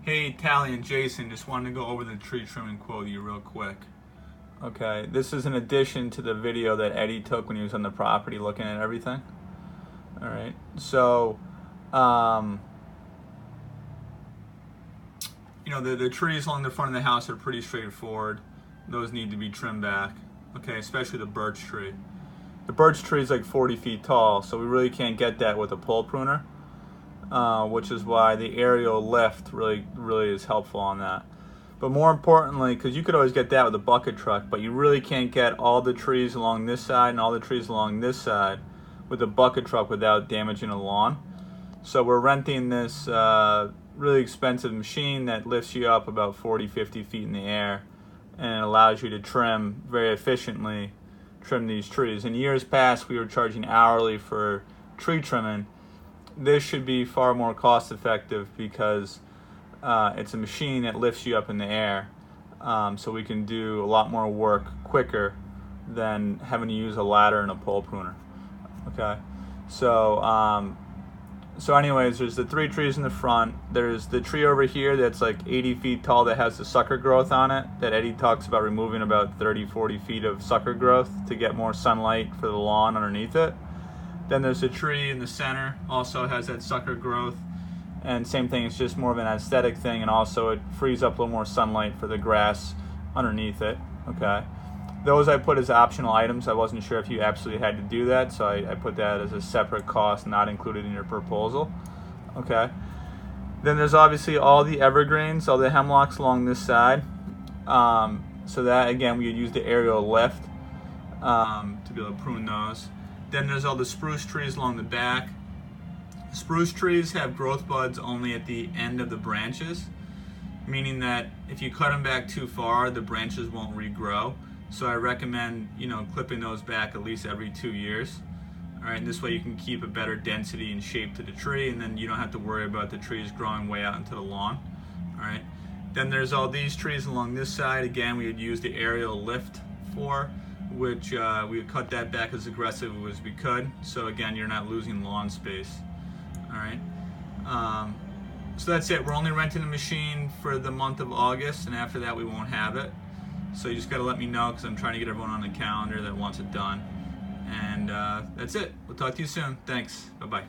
Hey, Tally and Jason, just wanted to go over the tree trimming quote with you real quick. Okay, this is in addition to the video that Eddie took when he was on the property looking at everything. All right, so, the trees along the front of the house are pretty straightforward. Those need to be trimmed back, okay, especially the birch tree. The birch tree is like 40 feet tall, so we really can't get that with a pole pruner. Which is why the aerial lift really is helpful on that. But more importantly, because you could always get that with a bucket truck, but you really can't get all the trees along this side and all the trees along this side with a bucket truck without damaging a lawn. So we're renting this really expensive machine that lifts you up about 40-50 feet in the air, and it allows you to trim very efficiently, trim these trees. In years past, we were charging hourly for tree trimming. This should be far more cost effective because it's a machine that lifts you up in the air, so we can do a lot more work quicker than having to use a ladder and a pole pruner. Okay, so anyways, there's the 3 trees in the front. There's the tree over here that's like 80 feet tall that has the sucker growth on it that Eddie talks about removing about 30-40 feet of sucker growth to get more sunlight for the lawn underneath it. Then there's a tree in the center, also has that sucker growth, and same thing, it's just more of an aesthetic thing, and also it frees up a little more sunlight for the grass underneath it. Okay, those I put as optional items. I wasn't sure if you absolutely had to do that, so I put that as a separate cost, not included in your proposal. Okay, then there's obviously all the evergreens, all the hemlocks along this side. So that, again, we would use the aerial lift to be able to prune those. Then there's all the spruce trees along the back. Spruce trees have growth buds only at the end of the branches, meaning that if you cut them back too far, the branches won't regrow. So I recommend, clipping those back at least every 2 years. All right, and this way you can keep a better density and shape to the tree, and then you don't have to worry about the trees growing way out into the lawn. All right. Then there's all these trees along this side. Again, we would use the aerial lift for, which we would cut that back as aggressive as we could. So again, you're not losing lawn space. All right. So that's it. We're only renting the machine for the month of August, and after that we won't have it. So you just got to let me know, because I'm trying to get everyone on the calendar that wants it done. And that's it. We'll talk to you soon. Thanks. Bye-bye.